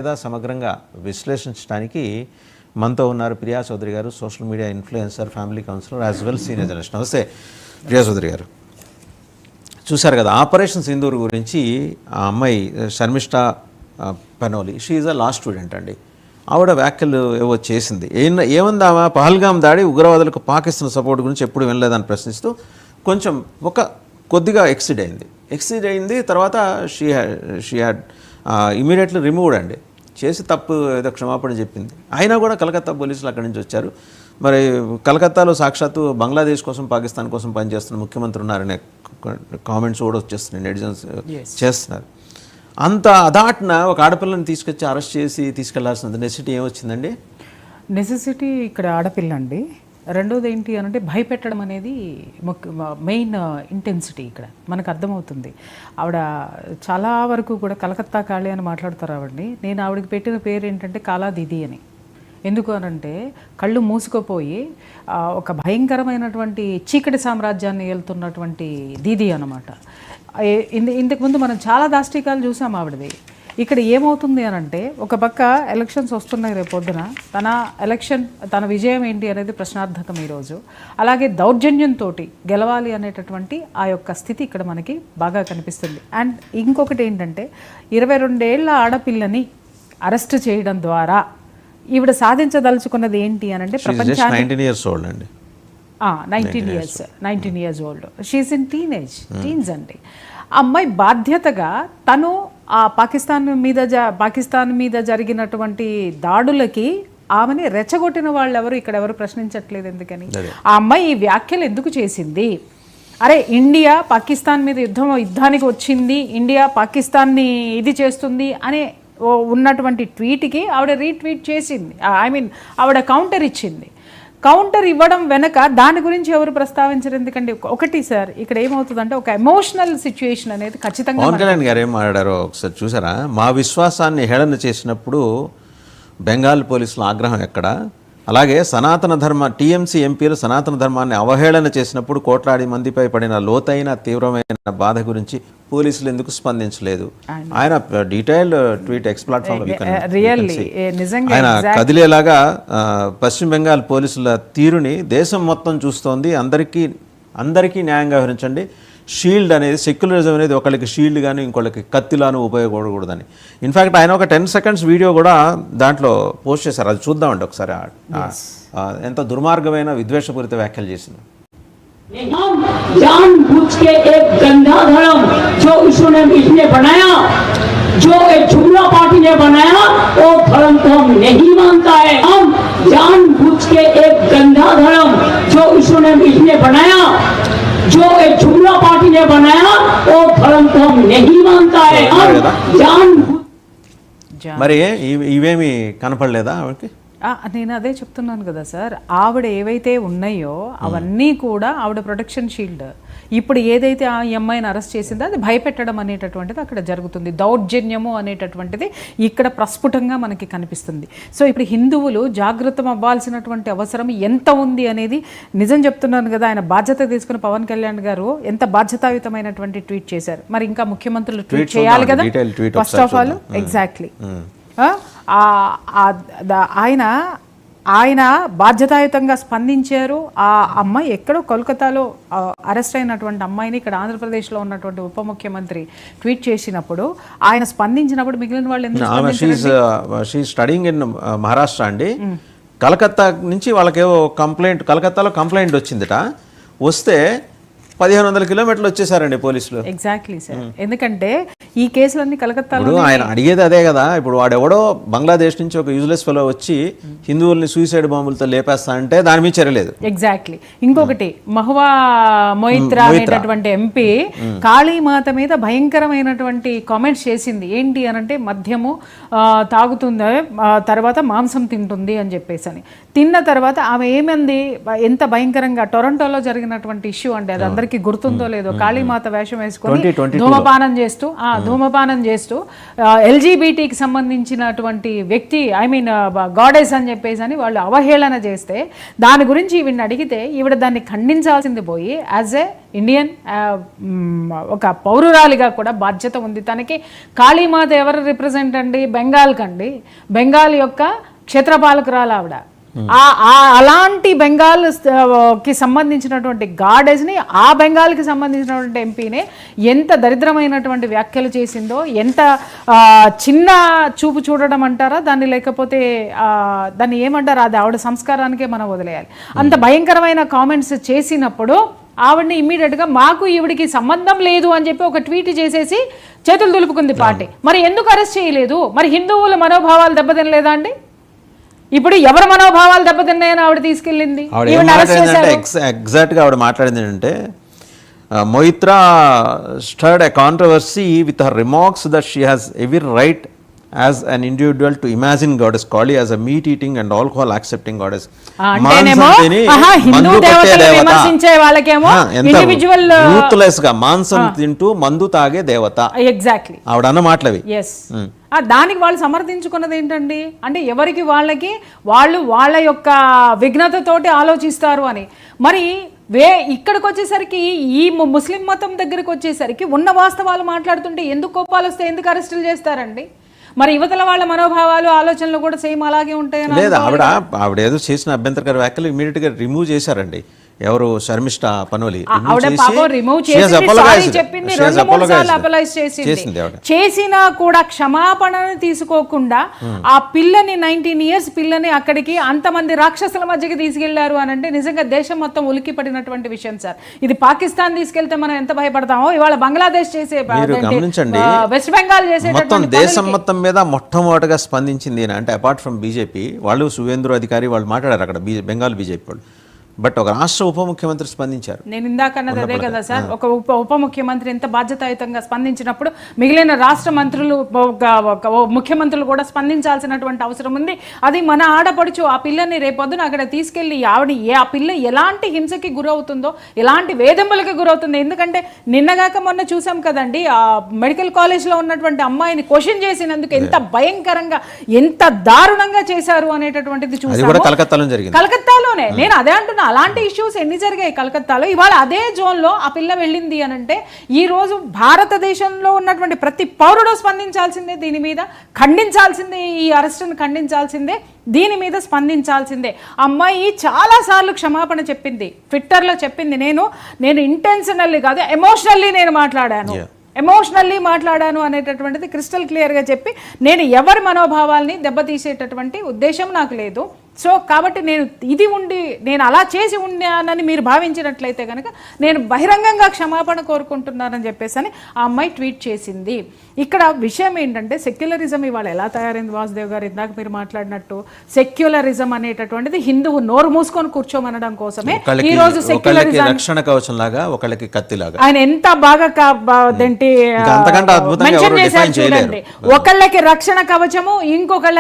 లేదా సమగ్రంగా విశ్లేషించడానికి మనతో ఉన్నారు ప్రియా చౌదరి గారు, social media influencer, family counsellor as well senior journalist. నమస్తే ప్రియా చౌదరి గారు. చూశారు కదా ఆపరేషన్ సింధూర్ గురించి. ఆ అమ్మాయి Sharmishtha Panoli, she is a law student అండి. ఆవిడ వ్యాఖ్యలు ఏవో చేసింది. ఏముందామా పహల్గాం దాడి ఉగ్రవాదులకు పాకిస్తాన్ సపోర్ట్ గురించి ఎప్పుడు వినలేదని ప్రశ్నిస్తూ కొంచెం కొద్దిగా ఎక్సిడ్ అయింది. తర్వాత షీ హ్యాడ్ ఇమీడియట్లీ రిమూవ్డ్ అండి. చేసి తప్పు ఏదో క్షమాపణ చెప్పింది. అయినా కూడా కలకత్తా పోలీసులు అక్కడి నుంచి వచ్చారు. మరి కలకత్తాలో సాక్షాత్తు బంగ్లాదేశ్ కోసం, పాకిస్తాన్ కోసం పనిచేస్తున్న ముఖ్యమంత్రి ఉన్నారనే కామెంట్స్ కూడా వచ్చేస్తున్నాయి, నెటిజన్స్ చేస్తున్నారు. అంత అదాట్న ఒక ఆడపిల్లని తీసుకొచ్చి అరెస్ట్ చేసి తీసుకెళ్లాల్సిన నెసెసిటీ ఏమొచ్చిందండి? నెసెసిటీ ఇక్కడ ఆడపిల్ల అండి. రెండోది ఏంటి అని అంటే భయపెట్టడం అనేది మెయిన్ ఇంటెన్సిటీ ఇక్కడ మనకు అర్థమవుతుంది. ఆవిడ చాలా వరకు కూడా కలకత్తా కాళీ అని మాట్లాడతారు ఆవిడని. నేను ఆవిడకి పెట్టిన పేరు ఏంటంటే కాలా దీది అని. ఎందుకు అనంటే కళ్ళు మూసుకుపోయి ఒక భయంకరమైనటువంటి చీకటి సామ్రాజ్యాన్ని వెళ్తున్నటువంటి దీది అన్నమాట. ఇంతకుముందు మనం చాలా దాష్టికాలు చూసాం ఆవిడది. ఇక్కడ ఏమవుతుంది అని అంటే ఒక పక్క ఎలక్షన్స్ వస్తున్నాయి రేపు పొద్దున, తన విజయం ఏంటి అనేది ప్రశ్నార్థకం ఈరోజు. అలాగే దౌర్జన్యంతో గెలవాలి అనేటటువంటి ఆ యొక్క స్థితి ఇక్కడ మనకి బాగా కనిపిస్తుంది. అండ్ ఇంకొకటి ఏంటంటే 22 ఏళ్ల ఆడపిల్లని అరెస్ట్ చేయడం ద్వారా ఈవిడ సాధించదలుచుకున్నది ఏంటి అని అంటే ప్రపంచాన్ని 19 years old అండి. 19 years old. She's in teens అండి. ఆ అమ్మాయి బాధ్యతగా తను ఆ పాకిస్తాన్ మీద జరిగినటువంటి దాడులకి ఆమెని రెచ్చగొట్టిన వాళ్ళు ఎవరు ప్రశ్నించట్లేదు. ఎందుకని ఆ అమ్మాయి ఈ వ్యాఖ్యలు ఎందుకు చేసింది? అరే ఇండియా పాకిస్తాన్ మీద యుద్ధానికి వచ్చింది, ఇండియా పాకిస్తాన్ని ఇది చేస్తుంది అనే ఉన్నటువంటి ట్వీట్కి ఆవిడ రీట్వీట్ చేసింది. ఆవిడ కౌంటర్ ఇచ్చింది. కౌంటర్ ఇవ్వడం వెనక దాని గురించి ఎవరు ప్రస్తావించరు. ఎందుకంటే ఒకటి సార్, ఇక్కడ ఏమవుతుందంటే ఒక ఎమోషనల్ సిచ్యుయేషన్ అనేది ఖచ్చితంగా. పవన్ కళ్యాణ్ గారు ఏం మాట్లాడారో ఒకసారి చూసారా? మా విశ్వాసాన్ని హేళన చేసినప్పుడు బెంగాల్ పోలీసుల ఆగ్రహం ఎక్కడ? అలాగే సనాతన ధర్మ టీఎంసీ ఎంపీలు సనాతన ధర్మాన్ని అవహేళన చేసినప్పుడు కోట్లాది మందిపై పడిన లోతైన తీవ్రమైన బాధ గురించి పోలీసులు ఎందుకు స్పందించలేదు? ఆయన డీటెయిల్డ్ ట్వీట్ ఎక్స్ ప్లాట్ఫామ్ ఆయన కదిలేలాగా పశ్చిమ బెంగాల్ పోలీసుల తీరుని దేశం మొత్తం చూస్తోంది. అందరికీ న్యాయంగా వ్యవహరించండి. షీల్డ్ అనేది, సెక్యులరిజం అనేది ఒకళ్ళకి షీల్డ్ కానీ ఇంకొకళ్ళకి కత్తిలాను ఉపయోగపడకూడదని. ఇన్ఫ్యాక్ట్ ఆయన ఒక 10 seconds వీడియో కూడా దాంట్లో పోస్ట్ చేశారు. అది చూద్దామండి ఒకసారి. ఎంత దుర్మార్గమైన విద్వేషపూరిత వ్యాఖ్యలు చేసింది. जो एक झुमला पार्टी ने बनाया वो धर्म को हम नहीं मानता है. हम जानबूझ के एक गंदा धर्म जो इसने बनाया, जो एक झुमला पार्टी ने बनाया वो धर्म को हम नहीं मानता है. हम जानबूझ. మరి ఇవేమి కనపడలేదా ఆవిడకి? నేను అదే చెప్తున్నాను కదా సార్, ఆవిడ ఏవైతే ఉన్నాయో అవన్నీ కూడా ఆవిడ ప్రొటెక్షన్ షీల్డ్. ఇప్పుడు ఏదైతే ఆ అమ్మాయిని అరెస్ట్ చేసిందో అది భయపెట్టడం అనేటటువంటిది అక్కడ జరుగుతుంది. దౌర్జన్యము అనేటటువంటిది ఇక్కడ ప్రస్ఫుటంగా మనకి కనిపిస్తుంది. సో ఇప్పుడు హిందువులు జాగృతం అవ్వాల్సినటువంటి అవసరం ఎంత ఉంది అనేది నిజం చెప్తున్నాను కదా. ఆయన బాధ్యత తీసుకుని పవన్ కళ్యాణ్ గారు ఎంత బాధ్యతాయుతమైనటువంటి ట్వీట్ చేశారు. మరి ఇంకా ముఖ్యమంత్రులు ట్వీట్ చేయాలి కదా ఫస్ట్ ఆఫ్ ఆల్. ఎగ్జాక్ట్లీ. ఆయన బాధ్యతాయుతంగా స్పందించారు. ఆ అమ్మాయి ఎక్కడో కోల్కతాలో అరెస్ట్ అయినటువంటి అమ్మాయిని ఇక్కడ ఆంధ్రప్రదేశ్లో ఉన్నటువంటి ఉప ముఖ్యమంత్రి ట్వీట్ చేసినప్పుడు ఆయన స్పందించినప్పుడు మిగిలిన వాళ్ళు ఎందుకు స్టడీయింగ్ ఇన్ మహారాష్ట్ర అండి. కలకత్తా నుంచి వాళ్ళకేవో కలకత్తాలో కంప్లైంట్ వచ్చిందిట. వస్తే 1500 kilometers వచ్చేసారండి పోలీసులు. Exactly sir. ఎందుకంటే ఈ కేసులన్నీ కలకత్తాలో. ఆయన అడిగేది అదే కదా. ఇప్పుడు వాడెవడో బంగ్లాదేశ్ నుంచి ఒక యూజ్లెస్ ఫెలో వచ్చి హిందువుల్ని సూసైడ్ బాంబులతో లేపేస్తా అంటే దాని మీద చర్యలేదు. ఎగ్జాక్ట్లీ. ఇంకొకటి మహువా మొయిత్రా అనేటటువంటి ఎంపీ కాళీమాత మీద భయంకరమైనటువంటి కామెంట్స్ చేసింది. ఏంటి అనంటే మద్యము తాగుతుంది, తర్వాత మాంసం తింటుంది అని చెప్పేసి అని. తిన్న తర్వాత ఆమె ఏమంది, ఎంత భయంకరంగా టొరంటోలో జరిగినటువంటి ఇష్యూ అంటే అది అందరికీ ఎవరికి గుర్తుందో లేదో కాళీమాత వేషం వేసుకొని 2022 ధూమపానం చేస్తూ ఎల్జీబీటీకి సంబంధించినటువంటి వ్యక్తి గాడెస్ అని చెప్పేసి అని వాళ్ళు అవహేళన చేస్తే దాని గురించి ఈవిని అడిగితే ఈవిడ దాన్ని ఖండించాల్సింది పోయి యాజ్ ఏ ఇండియన్ ఒక పౌరురాలిగా కూడా బాధ్యత ఉంది తనకి. కాళీమాత ఎవరు రిప్రజెంట్ అండి? బెంగాల్ కండి. బెంగాల్ యొక్క క్షేత్రపాలకురాలు ఆవిడ. అలాంటి బెంగాల్ కి సంబంధించినటువంటి గాడెస్ని ఆ బెంగాల్కి సంబంధించినటువంటి ఎంపీనే ఎంత దరిద్రమైనటువంటి వ్యాఖ్యలు చేసిందో, ఎంత చిన్న చూపు చూడడం అంటారా దాన్ని, లేకపోతే దాన్ని ఏమంటారా, అది ఆవిడ సంస్కారానికే మనం వదిలేయాలి. అంత భయంకరమైన కామెంట్స్ చేసినప్పుడు ఆవిడని ఇమ్మీడియట్గా మాకు ఈవిడికి సంబంధం లేదు అని చెప్పి ఒక ట్వీట్ చేసేసి చేతులు దులుపుకుంది పార్టీ. మరి ఎందుకు అరెస్ట్ చేయలేదు? మరి హిందువుల మనోభావాలు దెబ్బతినలేదా అండి? ఇప్పుడు ఎవరి మనోభావాలు దెబ్బతిన్నాయని ఆవిడ తీసుకెళ్ళింది. ఎగ్జాక్ట్ గా ఆవిడ మాట్లాడింది ఏంటంటే, Moitra stirred a controversy with her remarks that she has every right as an individual to imagine goddess Kali as a meat eating and alcohol accepting goddess. Hindu దేవతలను విమర్శించే వాళ్ళకేమో ఇండివిడ్యువల్ రూత్లెస్ గా మాంసం తింటూ మందు తాగే దేవత. ఎగ్జాక్ట్లీ ఆవిడ అన్న మాటలవి. దానికి వాళ్ళు సమర్థించుకున్నది ఏంటండి అంటే ఎవరికి వాళ్ళకి వాళ్ళ యొక్క విఘ్నతతోటి ఆలోచిస్తారు అని. మరి ఇక్కడికి వచ్చేసరికి ఈ ముస్లిం మతం దగ్గరికి వచ్చేసరికి ఉన్న వాస్తవాలు మాట్లాడుతుంటే ఎందుకు కోపాలు వస్తే ఎందుకు అరెస్టులు చేస్తారండి? మరి యువతల వాళ్ళ మనోభావాలు ఆలోచనలు కూడా సేమ్ అలాగే ఉంటాయని లేదు. ఆవిడ ఏదో చేసిన అభ్యంతరకర వ్యాఖ్యలు ఇమీడియట్ గా రిమూవ్ చేశారండి. ఎవరు శర్మిష్ఠ పనోలి చేసినా కూడా క్షమాపణను తీసుకోకుండా ఆ పిల్లని 19 years పిల్లని అక్కడికి అంతమంది రాక్షసుల మధ్యకి తీసుకెళ్లారు అని అంటే నిజంగా దేశం మొత్తం ఉలిక్కి పడినటువంటి విషయం సార్. ఇది పాకిస్తాన్ తీసుకెళ్తే మనం ఎంత భయపడతామో ఇవాళ బంగ్లాదేశ్ చేసే, గమనించండి, వెస్ట్ బెంగాల్ చేసే మొత్తం దేశం మొత్తం మీద మొట్టమొదటిగా స్పందించింది అంటే అపార్ట్ ఫ్రమ్ బీజేపీ వాళ్ళు, సువేంద్ర అధికారి వాళ్ళు మాట్లాడారు అక్కడ బెంగాల్ బీజేపీ వాళ్ళు. బట్ ఒక రాష్ట్ర ఉప ముఖ్యమంత్రి స్పందించారు. నేను ఇందాక అన్నది అదే కదా సార్, ఒక ఉప ముఖ్యమంత్రి ఎంత బాధ్యతాయుతంగా స్పందించినప్పుడు మిగిలిన రాష్ట్ర మంత్రులు, ముఖ్యమంత్రులు కూడా స్పందించాల్సినటువంటి అవసరం ఉంది. అది మన ఆడపడుచు ఆ పిల్లని రేపొద్దున అక్కడ తీసుకెళ్లి ఆ పిల్ల ఎలాంటి హింసకి గురవుతుందో, ఎలాంటి వేధింపులకి గురవుతుందో. ఎందుకంటే నిన్నగాక మొన్న చూసాం కదండి, ఆ మెడికల్ కాలేజ్లో ఉన్నటువంటి అమ్మాయిని క్వశ్చన్ చేసినందుకు ఎంత భయంకరంగా, ఎంత దారుణంగా చేశారు అనేటటువంటిది చూసాము. కలకత్తాలోనే. నేను అదే అంటున్నా, అలాంటి ఇష్యూస్ ఎన్ని జరిగాయి కలకత్తాలో. ఇవాళ అదే జోన్లో ఆ పిల్ల వెళ్ళింది అని అంటే ఈ రోజు భారతదేశంలో ఉన్నటువంటి ప్రతి పౌరుడు స్పందించాల్సిందే, దీని మీద ఖండించాల్సిందే, ఈ అరెస్టును ఖండించాల్సిందే, దీని మీద స్పందించాల్సిందే. అమ్మాయి చాలాసార్లు క్షమాపణ చెప్పింది, ట్విట్టర్లో చెప్పింది, నేను ఇంటెన్షనల్లీ కాదు ఎమోషనల్లీ మాట్లాడాను అనేటటువంటిది క్రిస్టల్ క్లియర్గా చెప్పి, నేను ఎవరి మనోభావాల్ని దెబ్బతీసేటటువంటి ఉద్దేశం నాకు లేదు. సో కాబట్టి నేను అలా చేసి ఉన్నానని మీరు భావించినట్లయితే కనుక నేను బహిరంగంగా క్షమాపణ కోరుకుంటున్నానని చెప్పేసి అని ఆ అమ్మాయి ట్వీట్ చేసింది. ఇక్కడ విషయం ఏంటంటే సెక్యులరిజం ఇవాళ ఎలా తయారైంది వాసుదేవ్ గారు, ఇందాక మీరు మాట్లాడినట్టు సెక్యులరిజం అనేటటువంటిది హిందువు నోరు మూసుకొని కూర్చోమనడం కోసమే ఈ రోజు సెక్యులరిజం రక్షణ కవచం లాగా, ఒకళ్ళకి కత్తిలాగా. ఆయన ఎంత బాగా మెన్షన్ చేశారు చూడండి, ఒకళ్ళకి రక్షణ కవచము, ఇంకొకళ్ళ